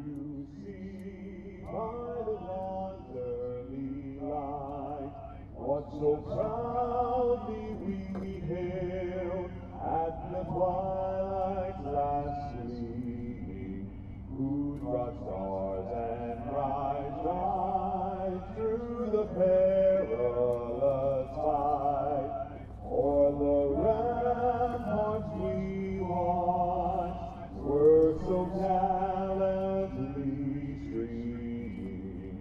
You see by the dawn's early light what so proudly we hailed at the twilight's last gleaming, whose broad stars and bright shine through the perilous fight. O'er the ramparts we watched were so gallantly streaming,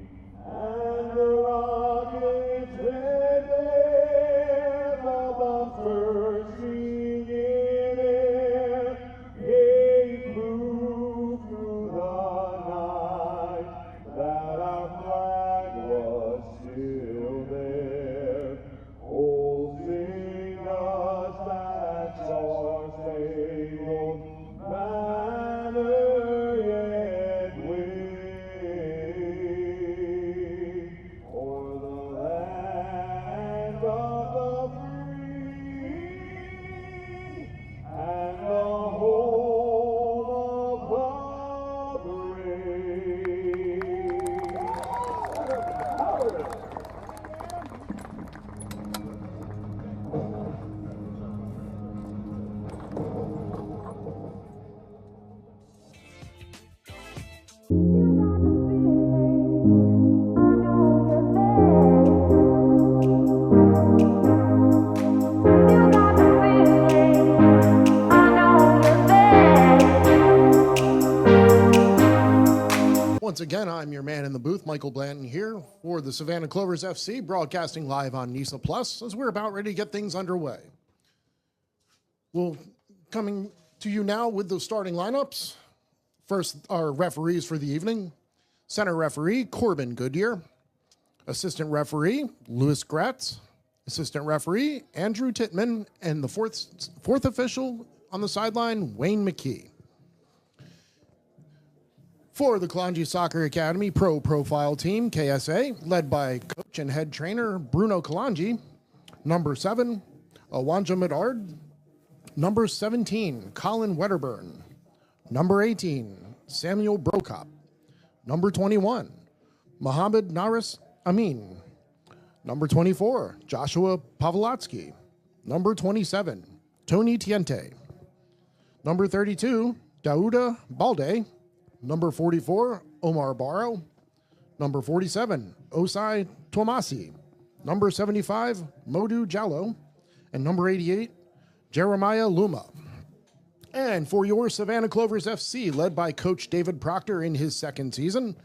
and the rockets red there above first ring in air gave proof through the night that our flag was still there. Oh, sing us that star-spangled banner yet wave, o'er the land of the free and the home of the brave. Once again, I'm your man in the booth, Michael Blanton, here for the Savannah Clovers FC, broadcasting live on NISA Plus as we're about ready to get things underway. We'll coming to you now with the starting lineups. First, our referees for the evening. Center referee, Corbin Goodyear. Assistant referee, Louis Gratz. Assistant referee, Andrew Tittman. And the fourth official on the sideline, Wayne McKee. For the Kalonji Soccer Academy Pro Profile Team, KSA, led by coach and head trainer Bruno Kalonji. Number 7, Awanja Medard. Number 17, Colin Wedderburn. Number 18, Samuel Brokop. Number 21, Mohammed Naris Amin. Number 24, Joshua Pavlotsky. Number 27, Tony Tiente. Number 32, Dauda Balde. Number 44, Omar Barrow. Number 47, Osai Tomasi. Number 75, Modu Jallo. And number 88, Jeremiah Luma. And for your Savannah Clovers FC, led by Coach David Proctor in his second season,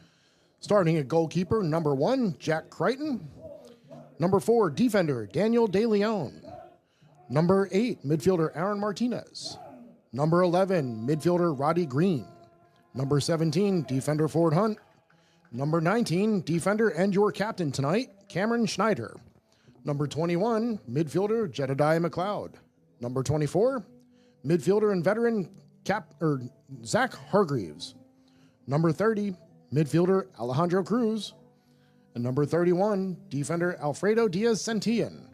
starting at goalkeeper, number 1, Jack Crichton. Number 4, defender, Daniel De Leon. Number 8, midfielder, Aaron Martinez. Number 11, midfielder, Roddy Green. Number 17, defender Ford Hunt. Number 19, defender and your captain tonight, Cameron Schneider. Number 21, midfielder Jedidiah McCloud. Number 24, midfielder and veteran Zach Hargreaves. Number 30, midfielder Alejandro Cruz. And number 31, defender Alfredo Diaz Santillan.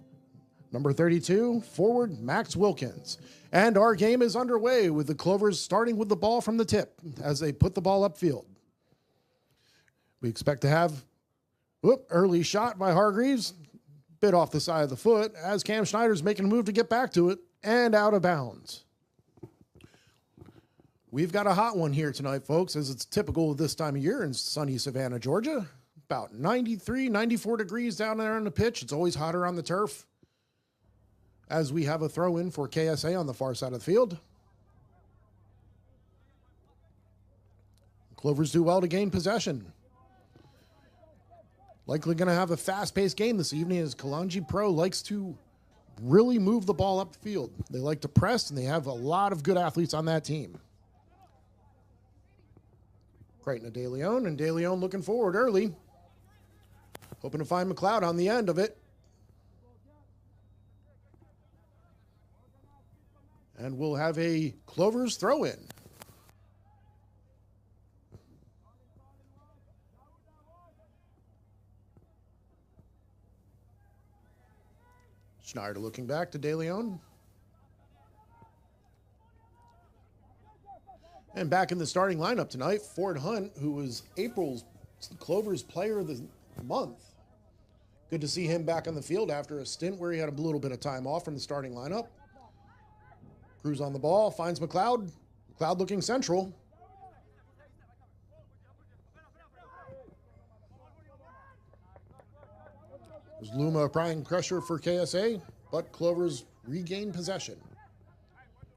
Number 32, forward Max Wilkins. And our game is underway with the Clovers starting with the ball from the tip as they put the ball upfield. We expect to have early shot by Hargreaves, bit off the side of the foot as Cam Schneider's making a move to get back to it and out of bounds. We've got a hot one here tonight, folks, as it's typical of this time of year in sunny Savannah, Georgia. About 93, 94 degrees down there on the pitch. It's always hotter on the turf. As we have a throw in for KSA on the far side of the field. Clovers do well to gain possession. Likely going to have a fast-paced game this evening as Kalonji Pro likes to really move the ball up the field. They like to press, and they have a lot of good athletes on that team. Crichton to De Leon, and De Leon looking forward early. Hoping to find McCloud on the end of it. And we'll have a Clovers throw-in. Schneider looking back to De Leon. And back in the starting lineup tonight, Ford Hunt, who was April's Clovers Player of the Month. Good to see him back on the field after a stint where he had a little bit of time off from the starting lineup. Cruz on the ball, finds McCloud. McCloud looking central. There's Luma applying pressure for KSA, but Clovers regain possession.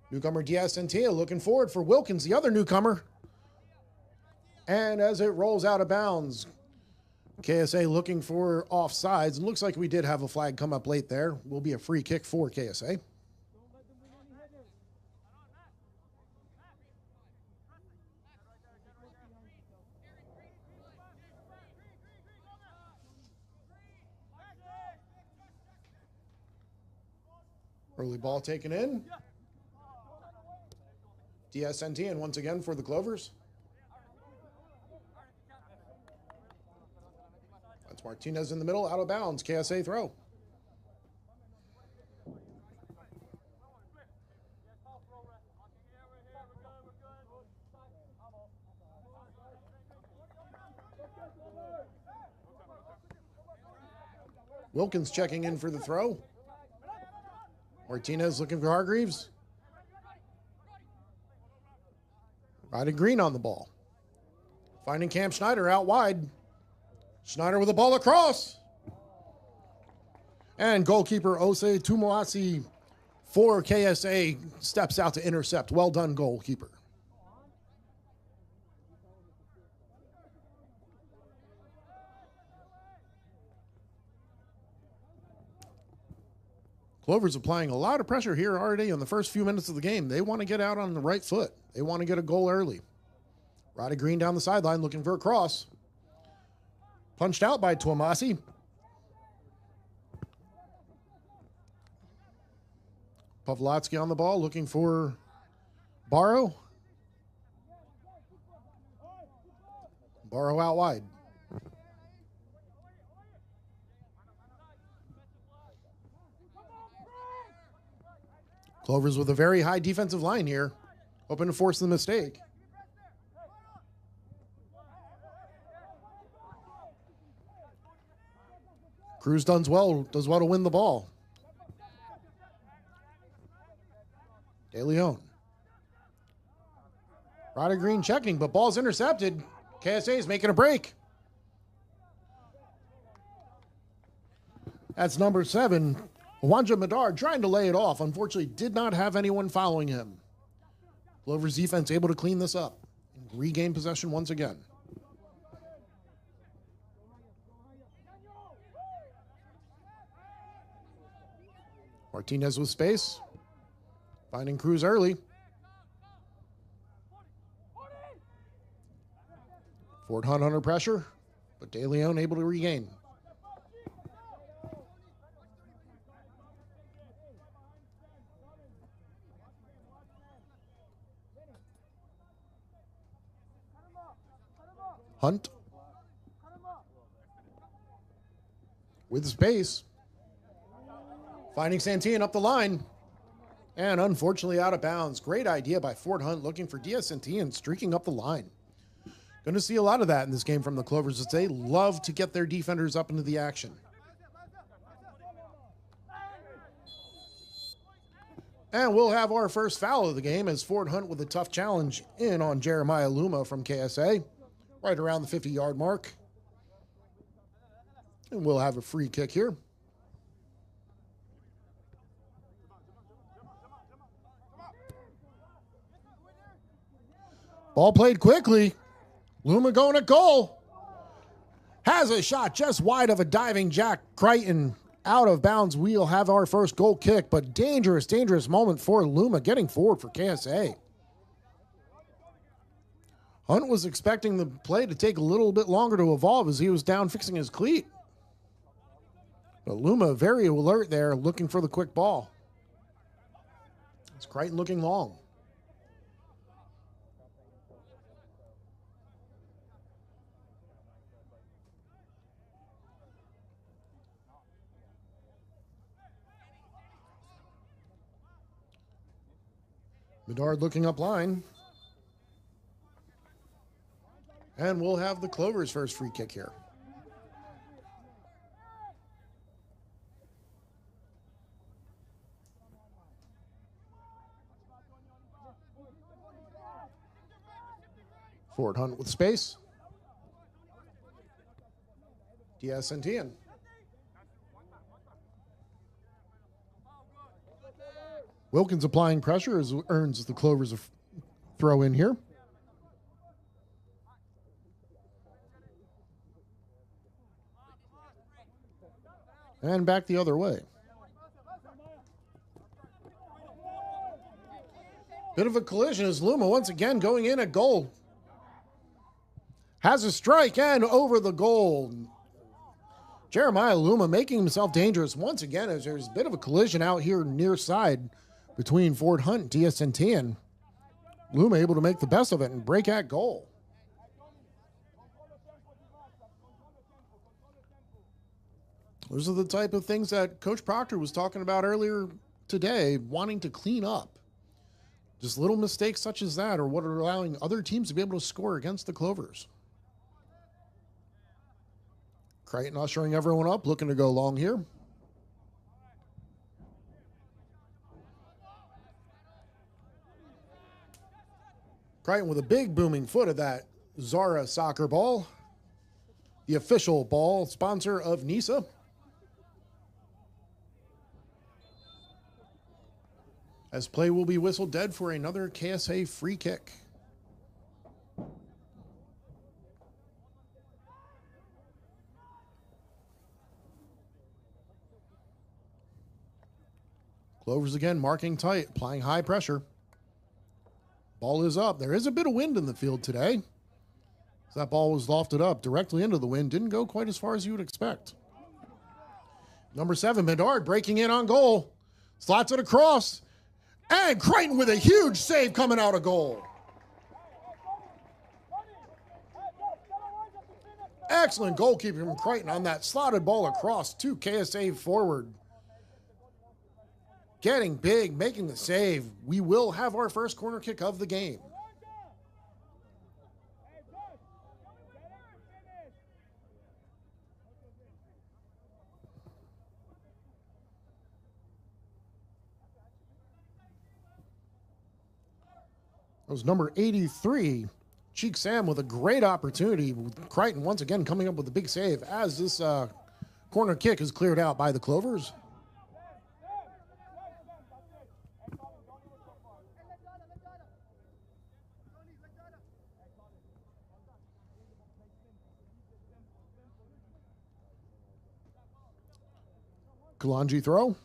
Newcomer Diaz Santia looking forward for Wilkins, the other newcomer. And as it rolls out of bounds, KSA looking for offsides. It looks like we did have a flag come up late there. Will be a free kick for KSA. Early ball taken in. Diaz Santian once again for the Clovers. That's Martinez in the middle, out of bounds. KSA throw. Wilkins checking in for the throw. Martinez looking for Hargreaves. Riding Green on the ball. Finding Cam Schneider out wide. Schneider with the ball across. And goalkeeper Ose Tumoasi for KSA steps out to intercept. Well done, goalkeeper. Clovers applying a lot of pressure here already in the first few minutes of the game. They want to get out on the right foot. They want to get a goal early. Roddy Green down the sideline looking for a cross. Punched out by Tuamasi. Pavlotsky on the ball looking for Barrow. Barrow out wide. Clovers with a very high defensive line here, hoping to force the mistake. Cruz does well to win the ball. De Leon. Roddy Green checking, but ball's intercepted. KSA is making a break. That's number 7. Wanja Madar trying to lay it off. Unfortunately, did not have anyone following him. Clovers defense able to clean this up and regain possession once again. Martinez with space. Finding Cruz early. Ford Hunt under pressure, but De Leon able to regain. Hunt with space, finding Santillan up the line, and unfortunately out of bounds. Great idea by Ford Hunt looking for Diaz Santillan, streaking up the line. Going to see a lot of that in this game from the Clovers, as they love to get their defenders up into the action. And we'll have our first foul of the game as Ford Hunt with a tough challenge in on Jeremiah Luma from KSA. Right around the 50-yard mark. And we'll have a free kick here. Ball played quickly. Luma going at goal. Has a shot just wide of a diving Jack Crichton. Out of bounds. We'll have our first goal kick, but dangerous moment for Luma getting forward for KSA. Hunt was expecting the play to take a little bit longer to evolve as he was down fixing his cleat. But Luma very alert there, looking for the quick ball. It's Crichton looking long. Bedard looking up line. And we'll have the Clovers' first free kick here. Ford Hunt with space. DSNTN. Wilkins applying pressure as earns the Clovers a throw in here. And back the other way. Bit of a collision as Luma once again going in at goal. Has a strike and over the goal. Jeremiah Luma making himself dangerous once again as there's a bit of a collision out here near side between Ford Hunt and DSNT, and Luma able to make the best of it and break at goal. Those are the type of things that Coach Proctor was talking about earlier today, wanting to clean up. Just little mistakes such as that are what are allowing other teams to be able to score against the Clovers. Crichton ushering everyone up, looking to go long here. Crichton with a big booming foot of that Zara soccer ball. The official ball sponsor of NISA. As play will be whistled dead for another KSA free kick. Clovers again marking tight, applying high pressure. Ball is up. There is a bit of wind in the field today. That ball was lofted up directly into the wind. Didn't go quite as far as you would expect. Number 7, Bedard breaking in on goal. Slots it across. And Crichton with a huge save coming out of goal. Excellent goalkeeping from Crichton on that slotted ball across to KSA forward. Getting big, making the save. We will have our first corner kick of the game. That was number 83, Cheek Sam, with a great opportunity. Crichton once again coming up with a big save as this corner kick is cleared out by the Clovers. Kalonji throw.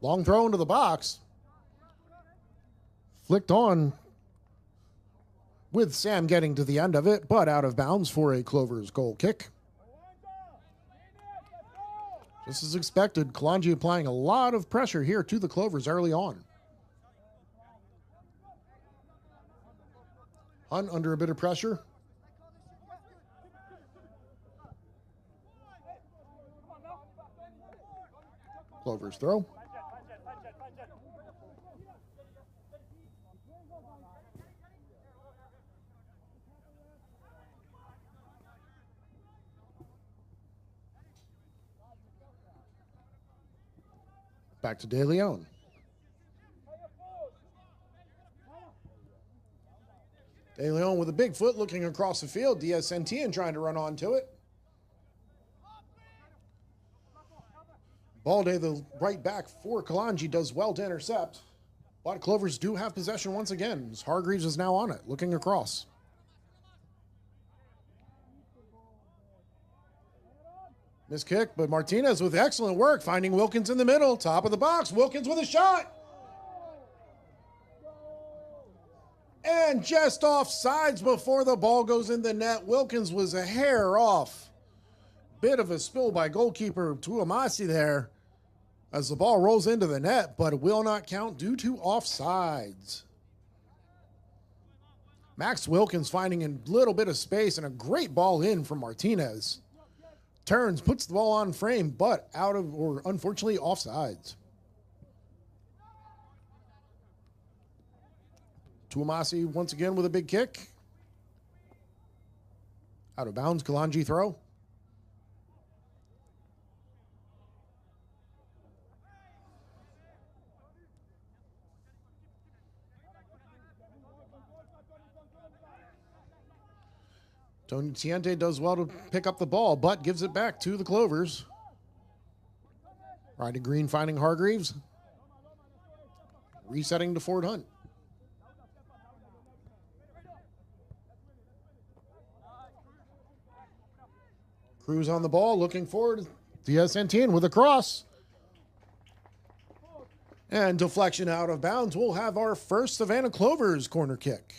Long throw into the box. Flicked on with Sam getting to the end of it, but out of bounds for a Clovers goal kick. Just as expected, Kalonji applying a lot of pressure here to the Clovers early on. Hunt under a bit of pressure. Clovers throw. Back to De Leon. De Leon with a big foot looking across the field. DSNT and trying to run onto it. Balde, the right back for Kalonji, does well to intercept. But Clovers do have possession once again, as Hargreaves is now on it, looking across. Missed kick, but Martinez with excellent work, finding Wilkins in the middle, top of the box. Wilkins with a shot. And just off sides before the ball goes in the net. Wilkins was a hair off. Bit of a spill by goalkeeper Tuamasi there as the ball rolls into the net, but it will not count due to offsides. Max Wilkins finding a little bit of space and a great ball in from Martinez. Turns, puts the ball on frame, but out of, or unfortunately, offsides. Tuamasi once again with a big kick. Out of bounds, Kalonji throw. Tony Tiente does well to pick up the ball, but gives it back to the Clovers. Riding green, finding Hargreaves. Resetting to Ford Hunt. Cruz on the ball, looking forward. DSNTN with a cross. And deflection out of bounds. We'll have our first Savannah Clovers corner kick.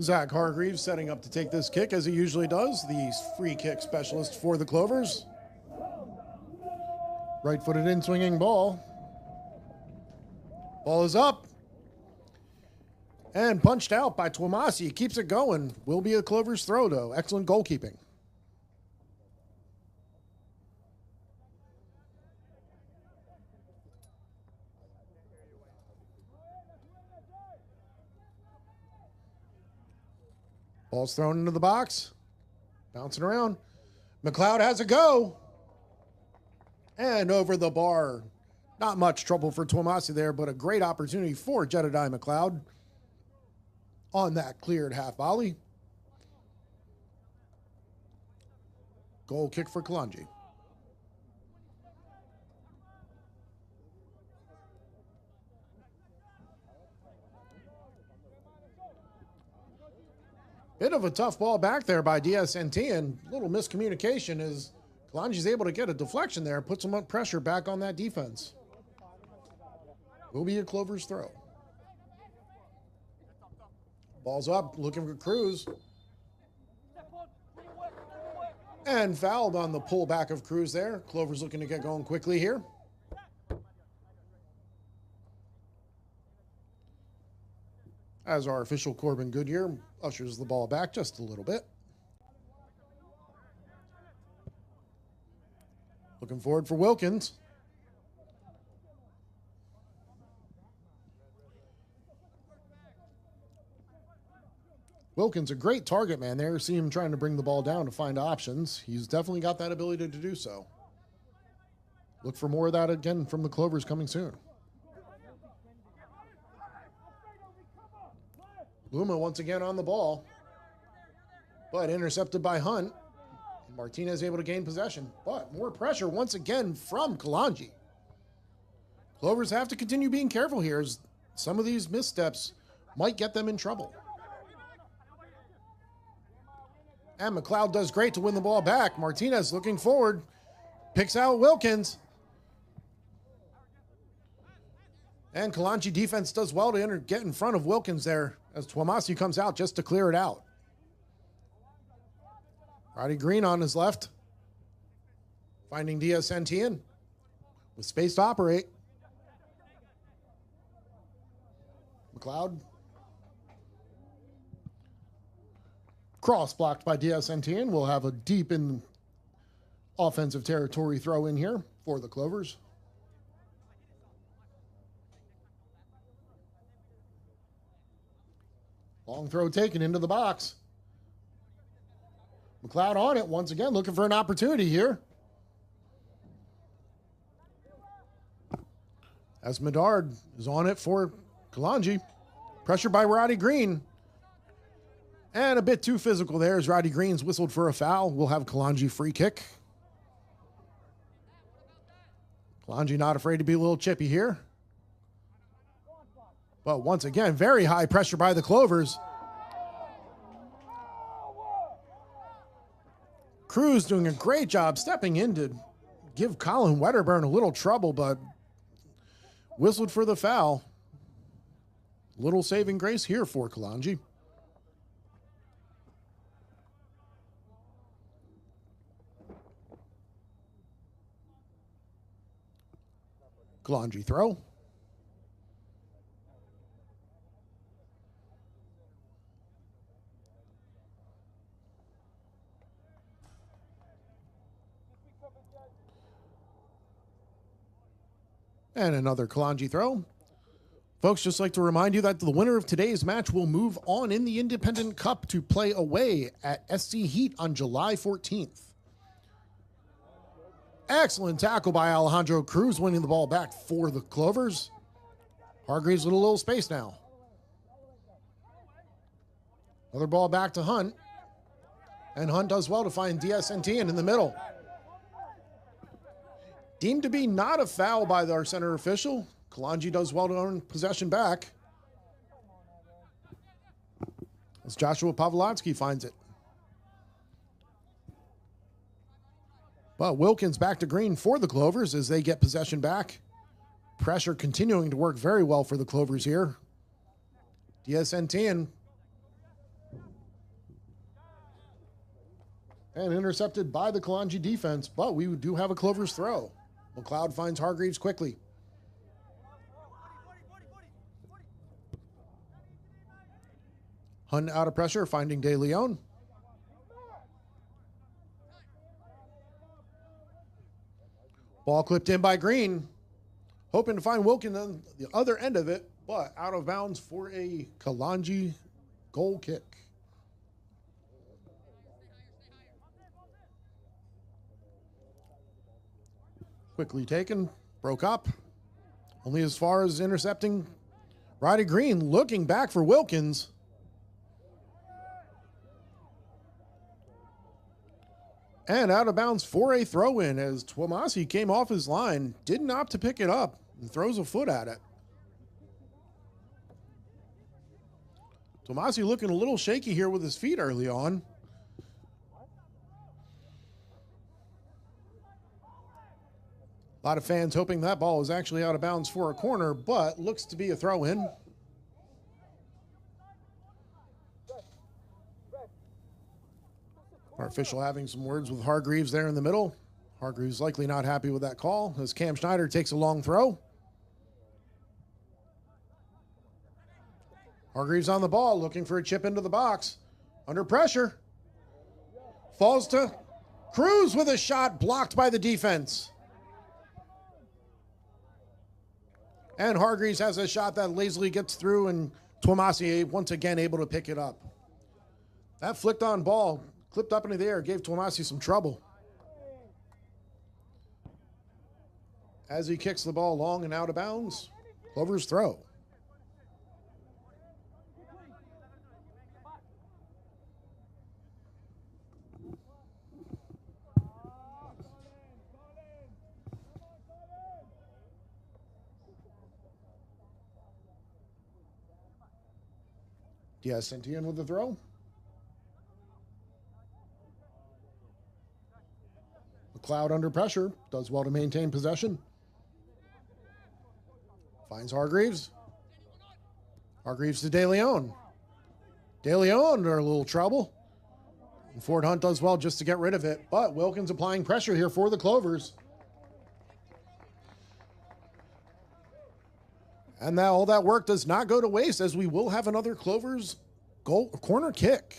Zach Hargreaves setting up to take this kick as he usually does. The free kick specialist for the Clovers. Right-footed in swinging ball. Ball is up. And punched out by Tuamasi. Keeps it going. Will be a Clovers throw, though. Excellent goalkeeping. Ball's thrown into the box. Bouncing around. McCloud has a go. And over the bar. Not much trouble for Tuamasi there, but a great opportunity for Jedidiah McCloud on that cleared half volley. Goal kick for Kalonji. Bit of a tough ball back there by DSNT, and a little miscommunication as Kalonji's able to get a deflection there, put some pressure back on that defense. Will be a Clovers throw. Ball's up, looking for Cruz. And fouled on the pullback of Cruz there. Clovers looking to get going quickly here. As our official Corbin Goodyear ushers the ball back just a little bit. Looking forward for Wilkins. Wilkins, a great target man there. See him trying to bring the ball down to find options. He's definitely got that ability to do so. Look for more of that again from the Clovers coming soon. Luma once again on the ball, but intercepted by Hunt. Martinez able to gain possession, but more pressure once again from Kalonji. Clovers have to continue being careful here as some of these missteps might get them in trouble. And McCloud does great to win the ball back. Martinez looking forward, picks out Wilkins. And Kalonji defense does well to get in front of Wilkins there as Tuamasi comes out just to clear it out. Roddy Green on his left. Finding DSNTN with space to operate. McCloud. Cross blocked by DSNTN. We'll have a deep in offensive territory throw in here for the Clovers. Long throw taken into the box. McCloud on it once again, looking for an opportunity here. As Medard is on it for Kalonji. Pressure by Roddy Green. And a bit too physical there as Roddy Green's whistled for a foul. We'll have Kalonji free kick. Kalonji not afraid to be a little chippy here. But once again, very high pressure by the Clovers. Cruz doing a great job stepping in to give Colin Wedderburn a little trouble, but whistled for the foul. Little saving grace here for Kalonji. Kalonji throw. And another Kalonji throw. Folks, just like to remind you that the winner of today's match will move on in the Independent Cup to play away at SC Heat on July 14th. Excellent tackle by Alejandro Cruz, winning the ball back for the Clovers. Hargreaves with a little space now. Another ball back to Hunt. And Hunt does well to find DSNT in the middle. Deemed to be not a foul by our center official. Kalonji does well to earn possession back. As Joshua Pavlotsky finds it. But Wilkins back to green for the Clovers as they get possession back. Pressure continuing to work very well for the Clovers here. DSNT and intercepted by the Kalonji defense, but we do have a Clovers throw. McCloud finds Hargreaves quickly. Hunt out of pressure, finding De Leon. Ball clipped in by Green. Hoping to find Wilkins on the other end of it, but out of bounds for a Kalonji goal kick. Quickly taken, broke up. Only as far as intercepting Roddy Green, looking back for Wilkins. And out of bounds for a throw-in as Twomasi came off his line, didn't opt to pick it up, and throws a foot at it. Twomasi looking a little shaky here with his feet early on. A lot of fans hoping that ball was actually out of bounds for a corner, but looks to be a throw-in. Our official having some words with Hargreaves there in the middle. Hargreaves likely not happy with that call as Cam Schneider takes a long throw. Hargreaves on the ball, looking for a chip into the box. Under pressure. Falls to Cruz with a shot blocked by the defense. And Hargreaves has a shot that lazily gets through, and Twomasi once again able to pick it up. That flicked on ball, clipped up into the air, gave Twomasi some trouble. As he kicks the ball long and out of bounds, Clovers throw. DSNT with the throw. McCloud under pressure, does well to maintain possession. Finds Hargreaves. Hargreaves to De Leon. De Leon are a little trouble. And Ford Hunt does well just to get rid of it, but Wilkins applying pressure here for the Clovers. And now all that work does not go to waste, as we will have another Clovers goal corner kick.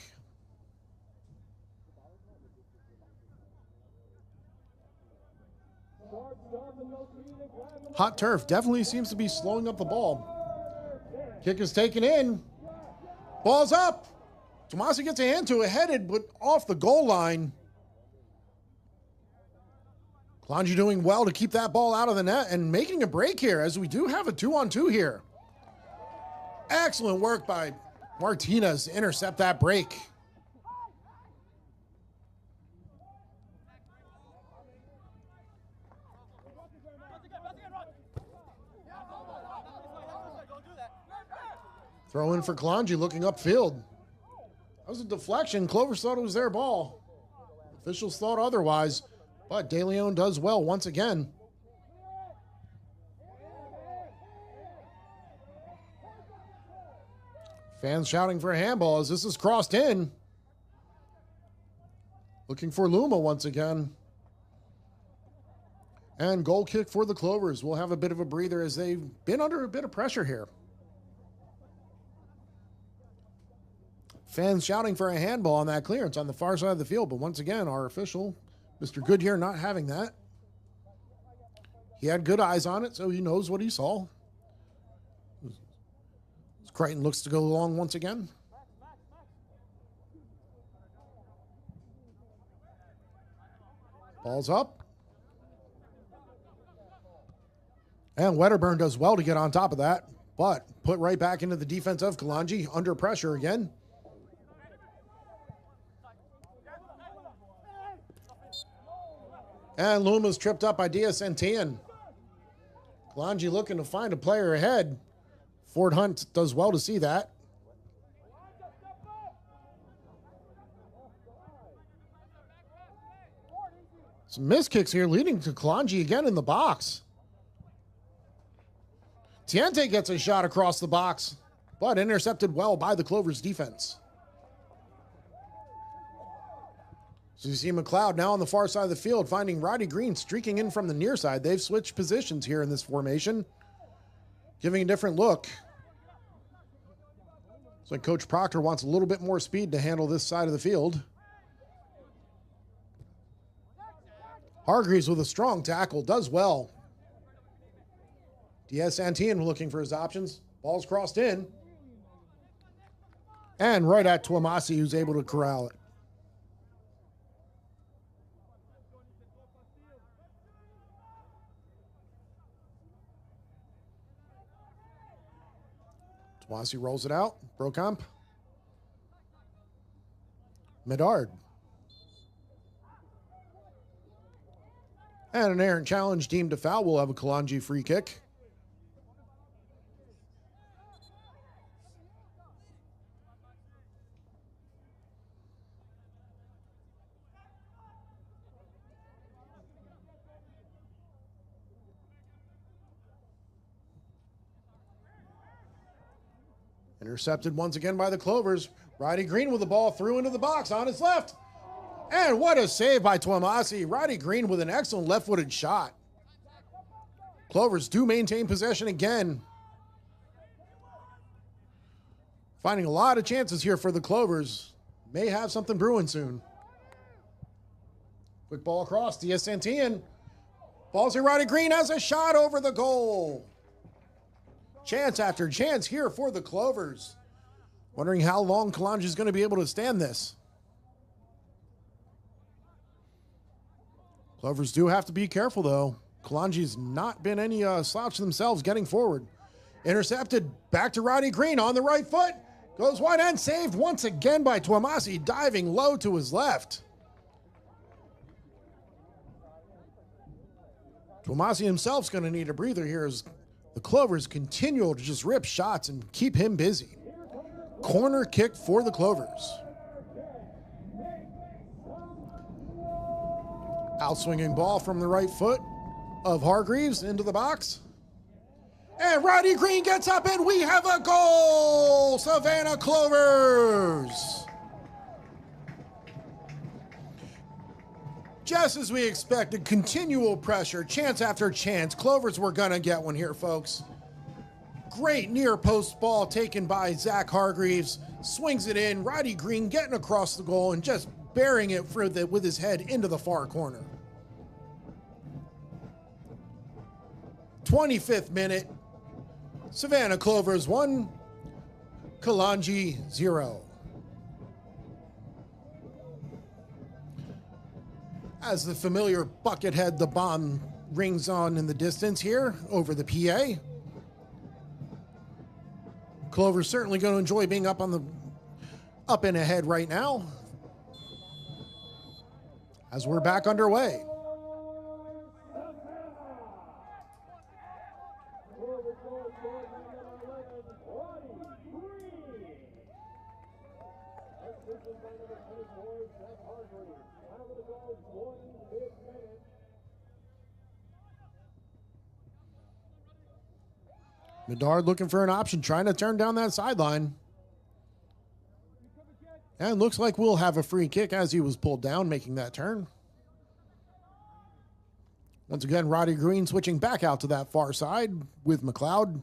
Hot turf definitely seems to be slowing up the ball. Kick is taken in. Ball's up. Twomasi gets a hand to it, headed, but off the goal line. Kalonji doing well to keep that ball out of the net and making a break here, as we do have a 2-on-2 here. Excellent work by Martinez to intercept that break. Throw in for Kalonji, looking upfield. That was a deflection. Clovers thought it was their ball. Officials thought otherwise, but De Leon does well once again. Fans shouting for a handball as this is crossed in. Looking for Luma once again. And goal kick for the Clovers. We'll have a bit of a breather as they've been under a bit of pressure here. Fans shouting for a handball on that clearance on the far side of the field, but once again, our official, Mr. Goodyear, not having that. He had good eyes on it, so he knows what he saw. Crichton looks to go long once again. Ball's up. And Wedderburn does well to get on top of that, but put right back into the defense of Kalonji, under pressure again. And Luma's tripped up by Diasentian. Kalonji looking to find a player ahead. Ford Hunt does well to see that. Some missed kicks here leading to Kalonji again in the box. Tiente gets a shot across the box, but intercepted well by the Clovers defense. So you see McCloud now on the far side of the field, finding Roddy Green streaking in from the near side. They've switched positions here in this formation, giving a different look. It's like Coach Proctor wants a little bit more speed to handle this side of the field. Hargreaves with a strong tackle, does well. Diaz-Santillan looking for his options. Ball's crossed in. And right at Tuamasi, who's able to corral it. Tuamasi rolls it out. Brokamp. Medard. And an errant challenge deemed a foul. We'll have a Kalonji free kick. Intercepted once again by the Clovers. Roddy Green with the ball through into the box on his left. And what a save by Tuamasi. Roddy Green with an excellent left-footed shot. Clovers do maintain possession again. Finding a lot of chances here for the Clovers. May have something brewing soon. Quick ball across. Diaz-Santillan. Ball's here. Roddy Green has a shot over the goal. Chance after chance here for the Clovers. Wondering how long Kalonji is going to be able to stand this. Clovers do have to be careful, though. Kalonji's not been any slouch themselves getting forward. Intercepted. Back to Roddy Green on the right foot. Goes wide and saved once again by Tuamasi, diving low to his left. Tuamasi himself's going to need a breather here as the Clovers continue to just rip shots and keep him busy. Corner kick for the Clovers. Outswinging ball from the right foot of Hargreaves into the box. And Roddy Green gets up and we have a goal! Savannah Clovers! Just as we expected, continual pressure, chance after chance. Clovers were gonna get one here, folks. Great near post ball taken by Zach Hargreaves. Swings it in. Roddy Green getting across the goal and just burying it with his head into the far corner. 25th minute. Savannah Clovers 1, Kalonji 0. As the familiar Buckethead the Bomb rings on in the distance here over the PA. Clover's certainly going to enjoy being up and ahead right now. As we're back underway. Medard looking for an option, trying to turn down that sideline. And looks like we'll have a free kick as he was pulled down, making that turn. Once again, Roddy Green switching back out to that far side with McCloud.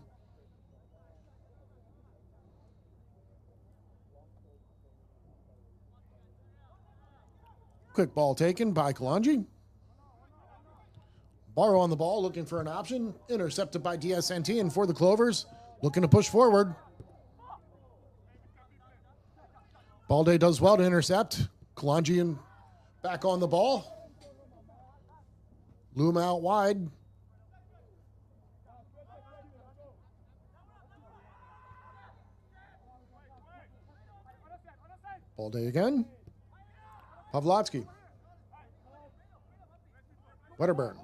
Quick ball taken by Kalonji. Barrow on the ball, looking for an option. Intercepted by DSNT, and for the Clovers, looking to push forward. Balde does well to intercept. Kalonji back on the ball. Loom out wide. Balde again. Pavlotsky. Wedderburn.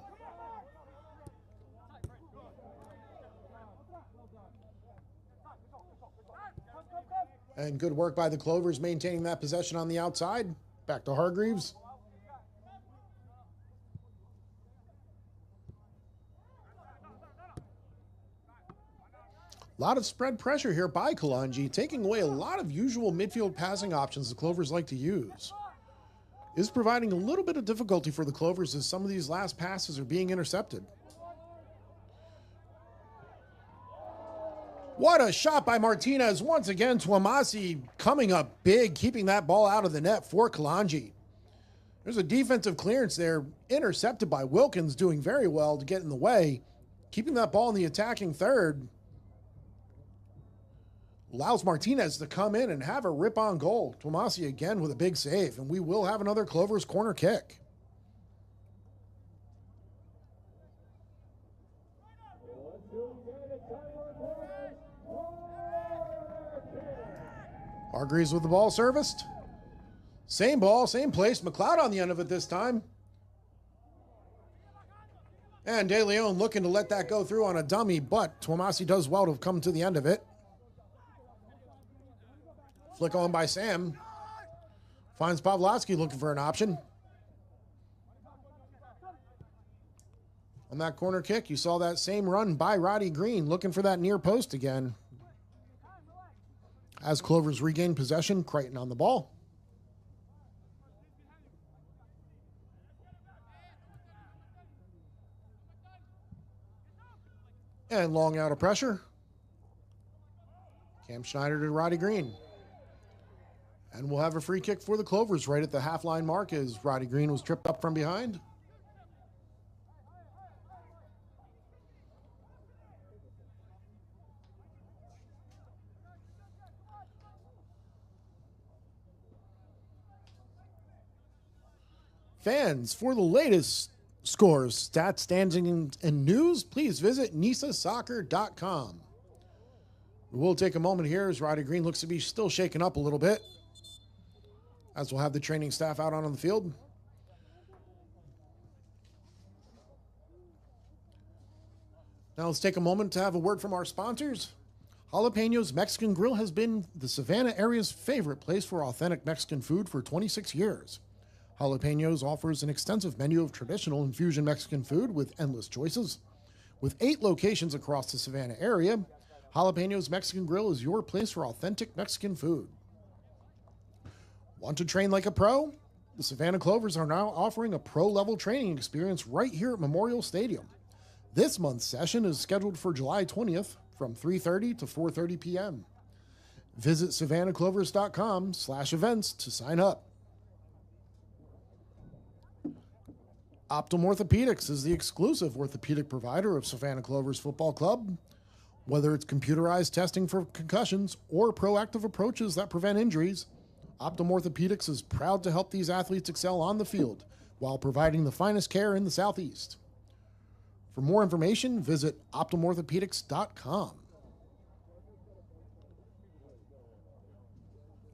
And good work by the Clovers maintaining that possession on the outside. Back to Hargreaves. A lot of spread pressure here by Kalonji, taking away a lot of usual midfield passing options the Clovers like to use. Is providing a little bit of difficulty for the Clovers as some of these last passes are being intercepted. What a shot by Martinez. Once again, Twamasi coming up big, keeping that ball out of the net for Kalonji. There's a defensive clearance there, intercepted by Wilkins, doing very well to get in the way. Keeping that ball in the attacking third allows Martinez to come in and have a rip-on goal. Twamasi again with a big save, and we will have another Clovers corner kick. Hargreaves with the ball serviced. Same ball, same place. McCloud on the end of it this time. And De Leon looking to let that go through on a dummy, but Twamasi does well to come to the end of it. Flick on by Sam. Finds Pavlotsky looking for an option. On that corner kick, you saw that same run by Roddy Green, looking for that near post again. As Clovers regain possession, Crichton on the ball. And long out of pressure. Cam Schneider to Roddy Green. And we'll have a free kick for the Clovers right at the half-line mark as Roddy Green was tripped up from behind. Fans, for the latest scores, stats, standings, and news, please visit nisasoccer.com. We'll take a moment here as Roddy Green looks to be still shaken up a little bit, as we'll have the training staff out on the field. Now let's take a moment to have a word from our sponsors. Jalapenos Mexican Grill has been the Savannah area's favorite place for authentic Mexican food for 26 years. Jalapenos offers an extensive menu of traditional and fusion Mexican food with endless choices. With 8 locations across the Savannah area, Jalapenos Mexican Grill is your place for authentic Mexican food. Want to train like a pro? The Savannah Clovers are now offering a pro-level training experience right here at Memorial Stadium. This month's session is scheduled for July 20th from 3:30 to 4:30 p.m. Visit savannahclovers.com/events to sign up. Optum Orthopedics is the exclusive orthopedic provider of Savannah Clovers Football Club. Whether it's computerized testing for concussions or proactive approaches that prevent injuries, Optum Orthopedics is proud to help these athletes excel on the field while providing the finest care in the Southeast. For more information, visit optumorthopedics.com.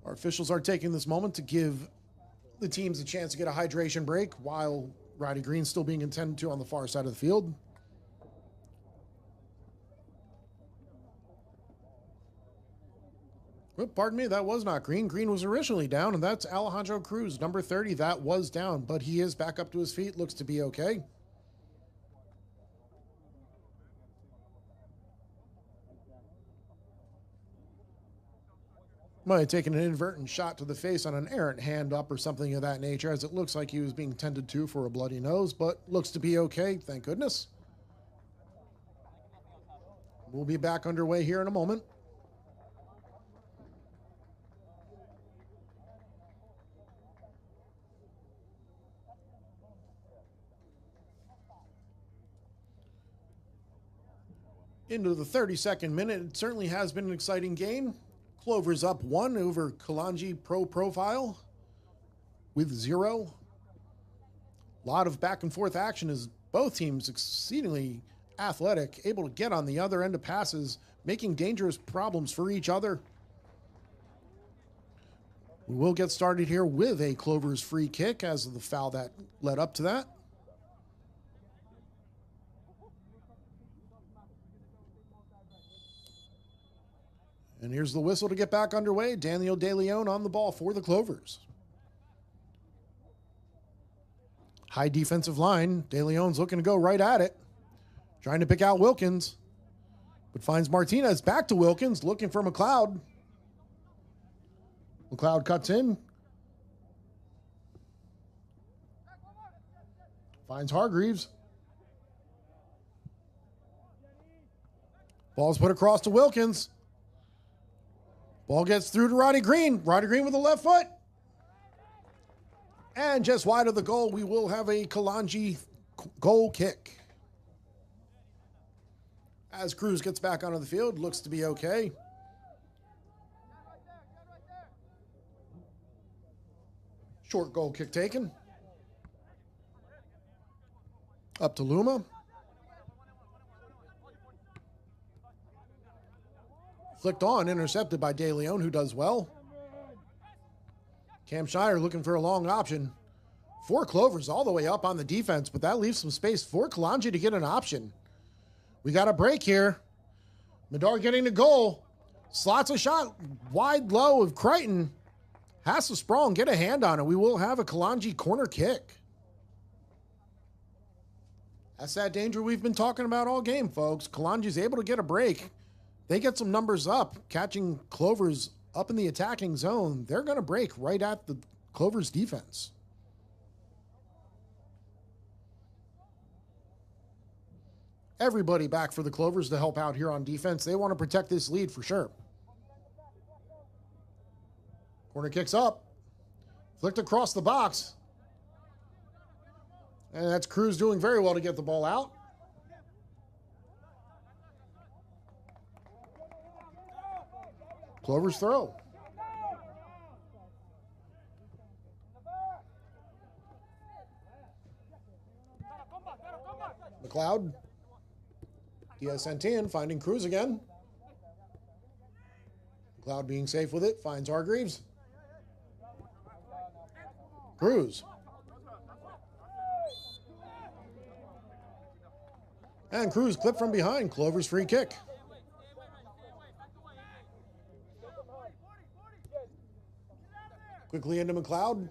Our officials are taking this moment to give the teams a chance to get a hydration break while Roddy Green's still being attended to on the far side of the field. Oh, pardon me, that was not Green. Green was originally down, and that's Alejandro Cruz, number 30. That was down, but he is back up to his feet. Looks to be okay. Might have taken an inadvertent shot to the face on an errant hand up or something of that nature, as it looks like he was being tended to for a bloody nose, but looks to be okay, thank goodness. We'll be back underway here in a moment. Into the 32nd minute, it certainly has been an exciting game. Clovers up 1 over Kalonji Pro Profile with 0. A lot of back and forth action as both teams exceedingly athletic, able to get on the other end of passes, making dangerous problems for each other. We will get started here with a Clovers free kick as of the foul that led up to that. And here's the whistle to get back underway. Daniel De Leon on the ball for the Clovers. High defensive line. De Leon's looking to go right at it. Trying to pick out Wilkins. But finds Martinez back to Wilkins, looking for McCloud. McCloud cuts in. Finds Hargreaves. Ball's put across to Wilkins. Ball gets through to Roddy Green. Roddy Green with the left foot. And just wide of the goal, we will have a Kalonji goal kick. As Cruz gets back onto the field, looks to be okay. Short goal kick taken. Up to Luma. Flicked on, intercepted by De Leon, who does well. Cam Shire looking for a long option. 4 Clovers all the way up on the defense, but that leaves some space for Kalonji to get an option. We got a break here. Madar getting the goal. Slots a shot wide low of Crichton. Has to sprawl and get a hand on it. We will have a Kalonji corner kick. That's that danger we've been talking about all game, folks. Kalonji's able to get a break. They get some numbers up, catching Clovers up in the attacking zone. They're going to break right at the Clovers defense. Everybody back for the Clovers to help out here on defense. They want to protect this lead for sure. Corner kicks up. Flicked across the box. And that's Cruz doing very well to get the ball out. Clovers throw. McCloud. Diaz sent in, finding Cruz again. McCloud being safe with it, finds Hargreaves. Cruz. And Cruz clipped from behind. Clovers free kick. Quickly into McCloud.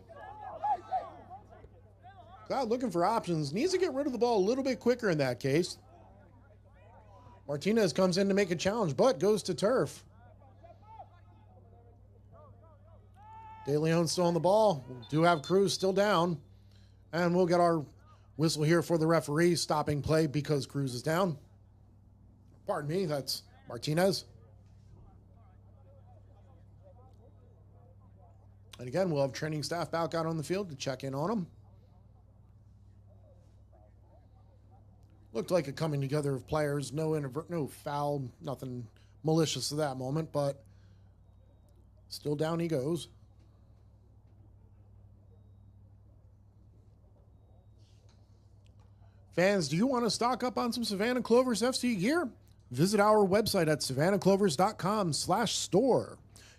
McCloud looking for options. Needs to get rid of the ball a little bit quicker in that case. Martinez comes in to make a challenge, but goes to turf. De Leon still on the ball. We do have Cruz still down. And we'll get our whistle here for the referee stopping play because Cruz is down. Pardon me, that's Martinez. And again, we'll have training staff back out on the field to check in on them. Looked like a coming together of players. No foul, nothing malicious at that moment, but still down he goes. Fans, do you want to stock up on some Savannah Clovers FC gear? Visit our website at savannahclovers.com/store.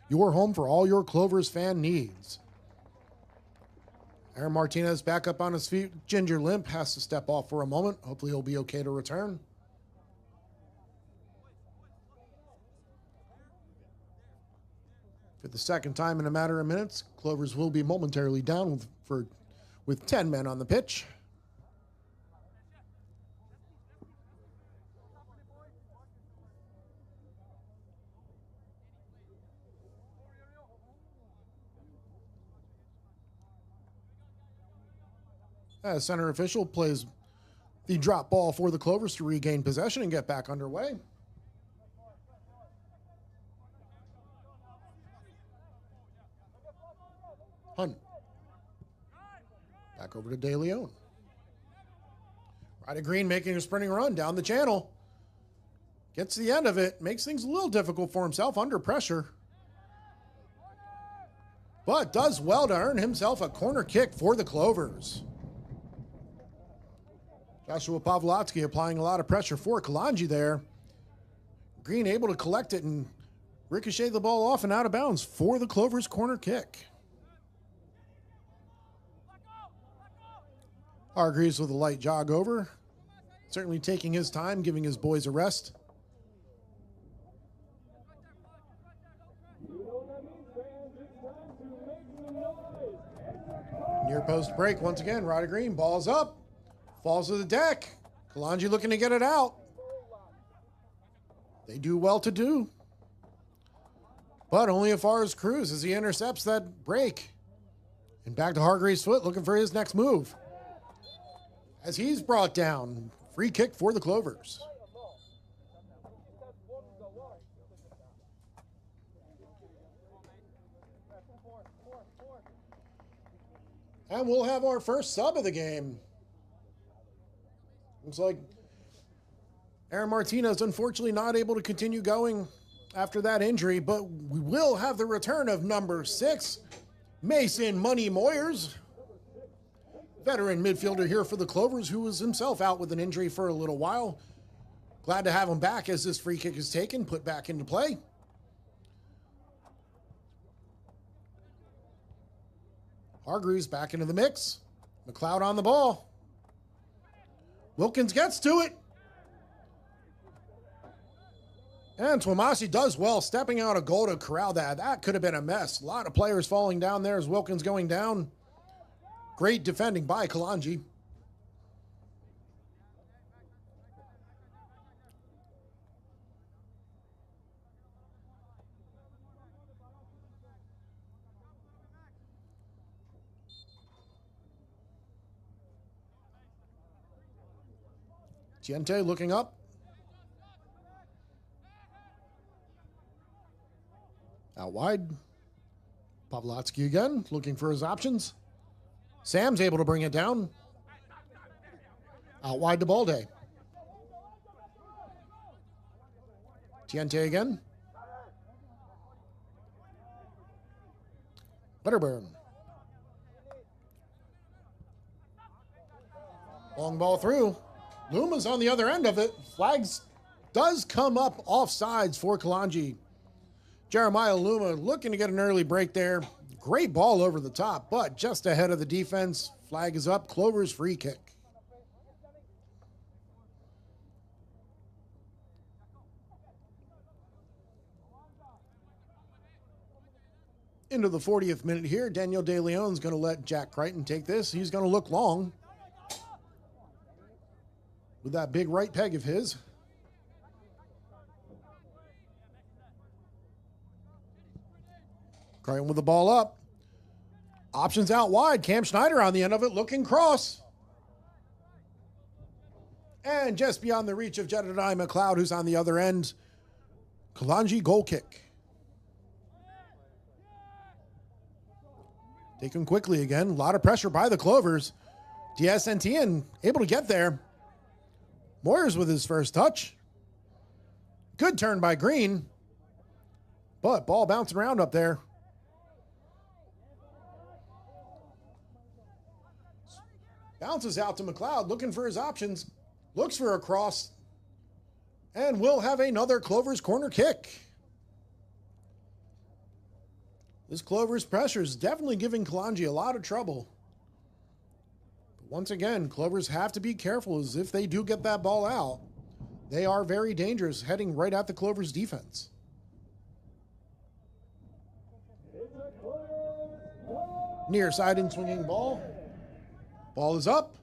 Your home for all your Clovers fan needs. Aaron Martinez back up on his feet. Ginger limp, has to step off for a moment. Hopefully he'll be okay to return. For the second time in a matter of minutes, Clovers will be momentarily down with 10 men on the pitch. As center official plays the drop ball for the Clovers to regain possession and get back underway. Hunt. Back over to De Leon. Roddy Green making a sprinting run down the channel. Gets to the end of it, makes things a little difficult for himself under pressure. But does well to earn himself a corner kick for the Clovers. Joshua Pavlotsky applying a lot of pressure for Kalonji there. Green able to collect it and ricochet the ball off and out of bounds for the Clovers corner kick. Hargreaves with a light jog over. Certainly taking his time, giving his boys a rest. Near post break once again. Ryder Green, ball's up. Falls to the deck. Kalonji looking to get it out. They do well to do. But only as far as Cruz as he intercepts that break. And back to Hargreaves' foot looking for his next move. As he's brought down. Free kick for the Clovers. And we'll have our first sub of the game. Looks like Aaron Martinez unfortunately not able to continue going after that injury, but we will have the return of number 6, Mason Money Moyers. Veteran midfielder here for the Clovers, who was himself out with an injury for a little while. Glad to have him back as this free kick is taken, put back into play. Hargreaves back into the mix. McCloud on the ball. Wilkins gets to it. And Twamasi does well, stepping out a goal to corral that. That could have been a mess. A lot of players falling down there as Wilkins going down. Great defending by Kalonji. Gente looking up. Out wide. Pavlotsky again, looking for his options. Sam's able to bring it down. Out wide to Balde. Gente again. Letterburn. Long ball through. Luma's on the other end of it. Flags does come up offsides for Kalonji. Jeremiah Luma looking to get an early break there. Great ball over the top, but just ahead of the defense. Flag is up. Clovers free kick. Into the 40th minute here. Daniel De Leon's going to let Jack Crichton take this. He's going to look long with that big right peg of his. Crichton with the ball up. Options out wide. Cam Schneider on the end of it, looking cross. And just beyond the reach of Jedidiah McCloud, who's on the other end. Kalonji goal kick. Taken quickly again. A lot of pressure by the Clovers. DSNTN able to get there. Moyers with his first touch. Good turn by Green. But ball bouncing around up there. Bounces out to McCloud, looking for his options. Looks for a cross. And we'll have another Clovers corner kick. This Clovers pressure is definitely giving Kalonji a lot of trouble. But once again, Clovers have to be careful, as if they do get that ball out, they are very dangerous, heading right at the Clovers defense. Near side in swinging ball. Ball is up.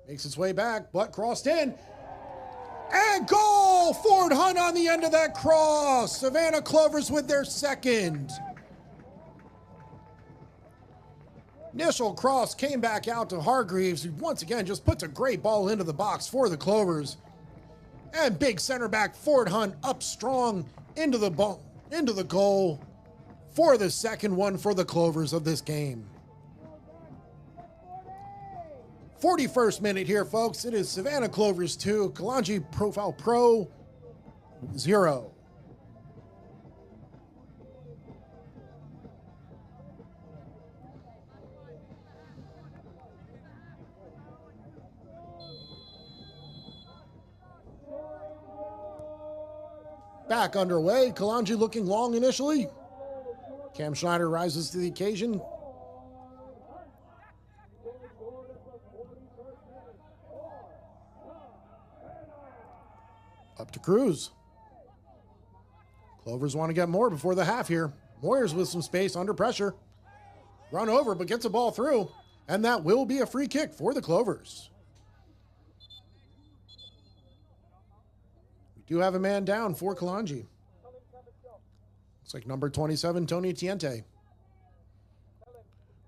Makes its way back, but crossed in. And goal! Ford Hunt on the end of that cross. Savannah Clovers with their second. Initial cross came back out to Hargreaves, who once again just puts a great ball into the box for the Clovers. And big center back Ford Hunt up strong into the goal for the second one for the Clovers of this game. 41st minute here, folks. It is Savannah Clovers 2, Kalonji Profile Pro 0. Back underway. Kalonji looking long initially. Cam Schneider rises to the occasion. Up to Cruz. Clovers want to get more before the half here. Moyers with some space under pressure. Run over, but gets a ball through. And that will be a free kick for the Clovers. We do have a man down for Kalonji. Looks like number 27, Tony Tiente.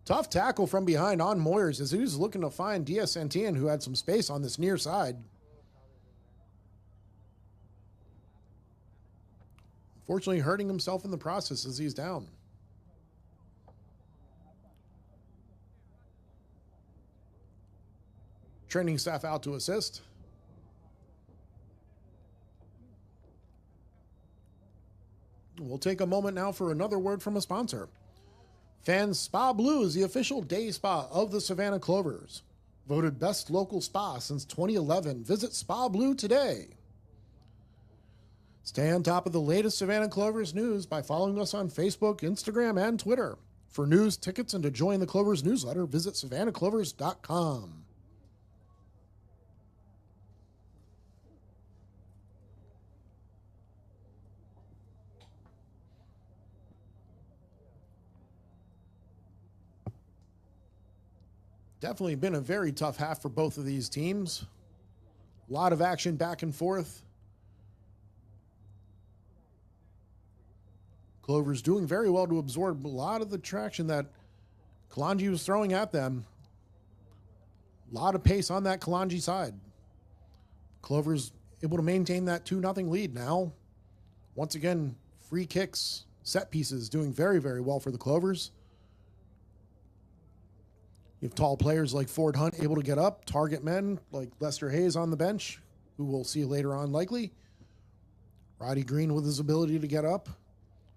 Tough tackle from behind on Moyers as he was looking to find Diaz Santillan, who had some space on this near side. Unfortunately, hurting himself in the process as he's down. Training staff out to assist. We'll take a moment now for another word from a sponsor. Fans Spa Blue is the official day spa of the Savannah Clovers. Voted best local spa since 2011. Visit Spa Blue today. Stay on top of the latest Savannah Clovers news by following us on Facebook, Instagram, and Twitter. For news, tickets, and to join the Clovers newsletter, visit savannahclovers.com. Definitely been a very tough half for both of these teams. A lot of action back and forth. Clovers doing very well to absorb a lot of the traction that Kalonji was throwing at them. A lot of pace on that Kalonji side. Clovers able to maintain that 2-0 lead now. Once again, free kicks, set pieces doing very, very well for the Clovers. You have tall players like Ford Hunt able to get up, target men like Lester Hayes on the bench, who we'll see later on likely. Roddy Green with his ability to get up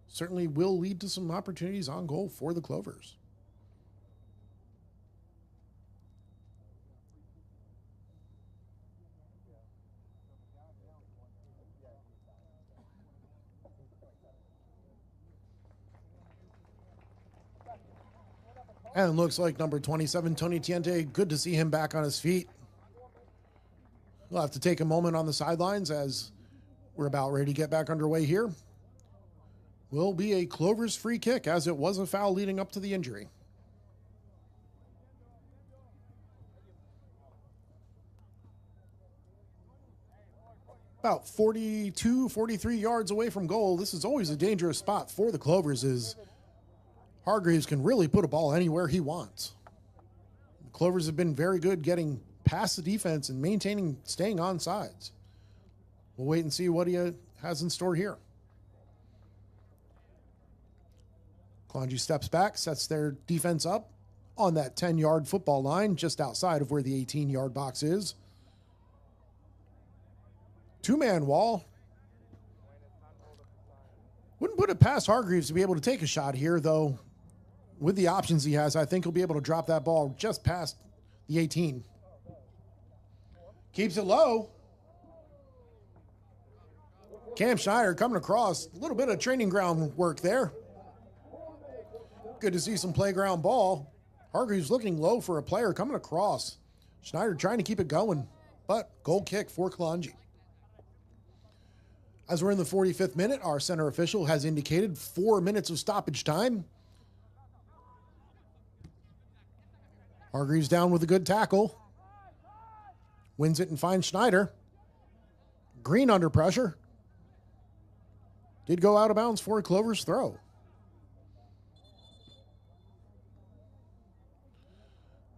certainly will lead to some opportunities on goal for the Clovers. And it looks like number 27, Tony Tiente, good to see him back on his feet. We'll have to take a moment on the sidelines as we're about ready to get back underway here. Will be a Clovers free kick as it was a foul leading up to the injury. About 42, 43 yards away from goal. This is always a dangerous spot for the Clovers as Hargreaves can really put a ball anywhere he wants. The Clovers have been very good getting past the defense and maintaining, staying on sides. We'll wait and see what he has in store here. Kalonji steps back, sets their defense up on that 10-yard football line, just outside of where the 18-yard box is. Two-man wall. Wouldn't put it past Hargreaves to be able to take a shot here, though. With the options he has, I think he'll be able to drop that ball just past the 18. Keeps it low. Cam Schneider coming across. A little bit of training ground work there. Good to see some playground ball. Hargreaves looking low for a player coming across. Schneider trying to keep it going, but goal kick for Kalonji. As we're in the 45th minute, our center official has indicated 4 minutes of stoppage time. Hargreaves down with a good tackle. Wins it and finds Schneider. Green under pressure. Did go out of bounds for a Clovers throw.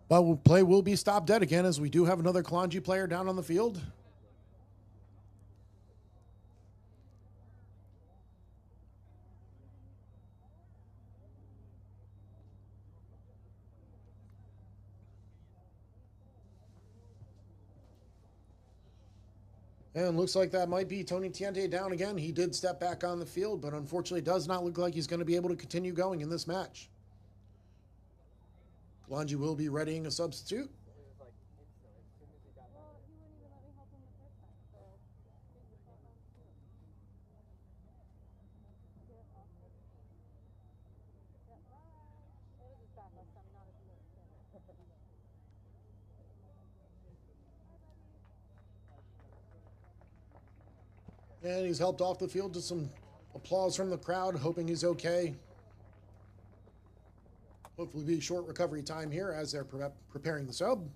But play will be stopped dead again as we do have another Kalonji player down on the field. And looks like that might be Tony Tiente down again. He did step back on the field, but unfortunately does not look like he's going to be able to continue going in this match. Kalonji will be readying a substitute. And he's helped off the field to some applause from the crowd, hoping he's okay. Hopefully be a short recovery time here as they're preparing the sub.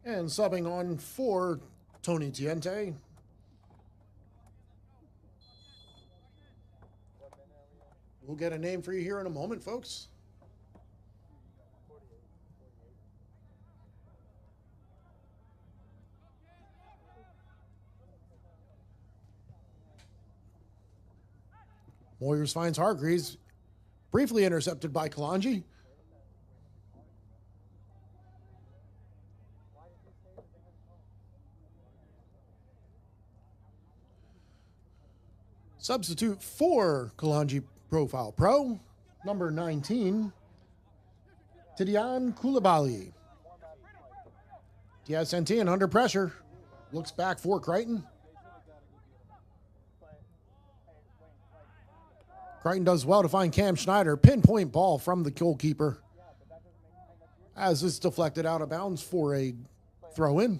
And subbing on for Tony Tiente. We'll get a name for you here in a moment, folks. Moyers finds Hargreaves, briefly intercepted by Kalonji. Substitute for Kalonji Profile Pro, number 19, Tidiane Koulibaly. Diaz-Santillan under pressure, looks back for Crichton. Crichton does well to find Cam Schneider. Pinpoint ball from the goalkeeper as it's deflected out of bounds for a throw-in.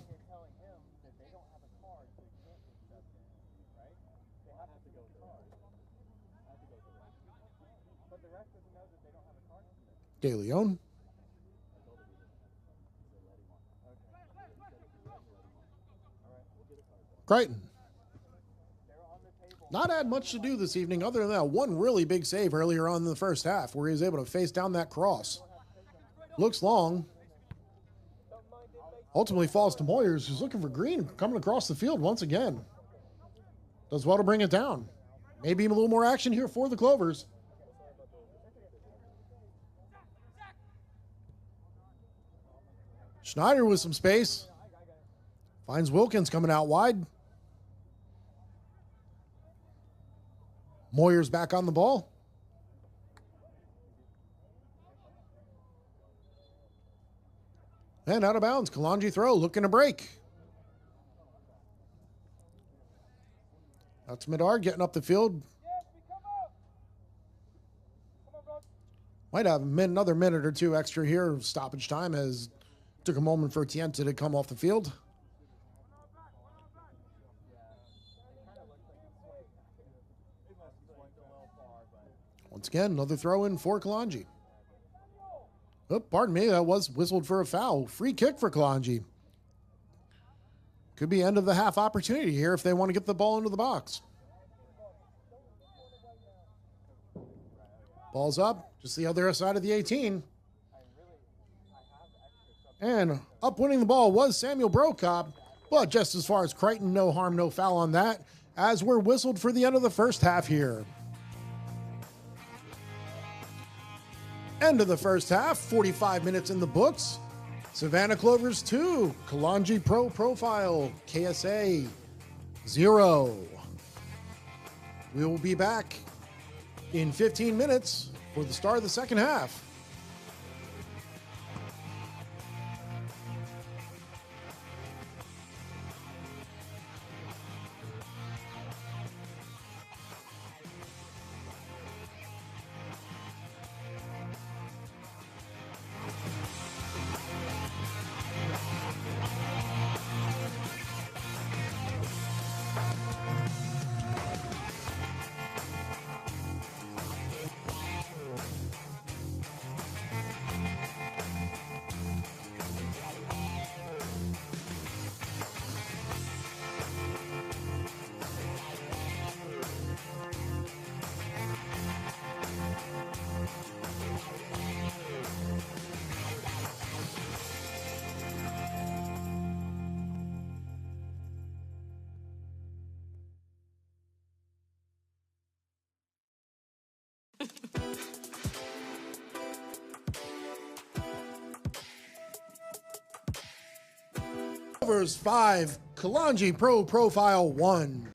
De Leon. Crichton. Not had much to do this evening other than that one really big save earlier on in the first half where he was able to face down that cross. Looks long. Ultimately falls to Moyers, who's looking for Green, coming across the field once again. Does well to bring it down. Maybe a little more action here for the Clovers. Schneider with some space. Finds Wilkins coming out wide. Moyers back on the ball. And out of bounds. Kalonji throw, looking to break. That's Medard getting up the field. Might have another minute or two extra here of stoppage time as took a moment for Tiente to come off the field. Once again, another throw in for Kalonji. Oh, pardon me, that was whistled for a foul. Free kick for Kalonji. Could be end of the half opportunity here if they want to get the ball into the box. Ball's up, just the other side of the 18. And up winning the ball was Samuel Brokop, but just as far as Crichton, no harm, no foul on that, as we're whistled for the end of the first half here. End of the first half, 45 minutes in the books. Savannah Clovers 2, Kalonji Pro Profile, KSA 0. We will be back in 15 minutes for the start of the second half. Clovers 5, Kalonji Pro Profile 1.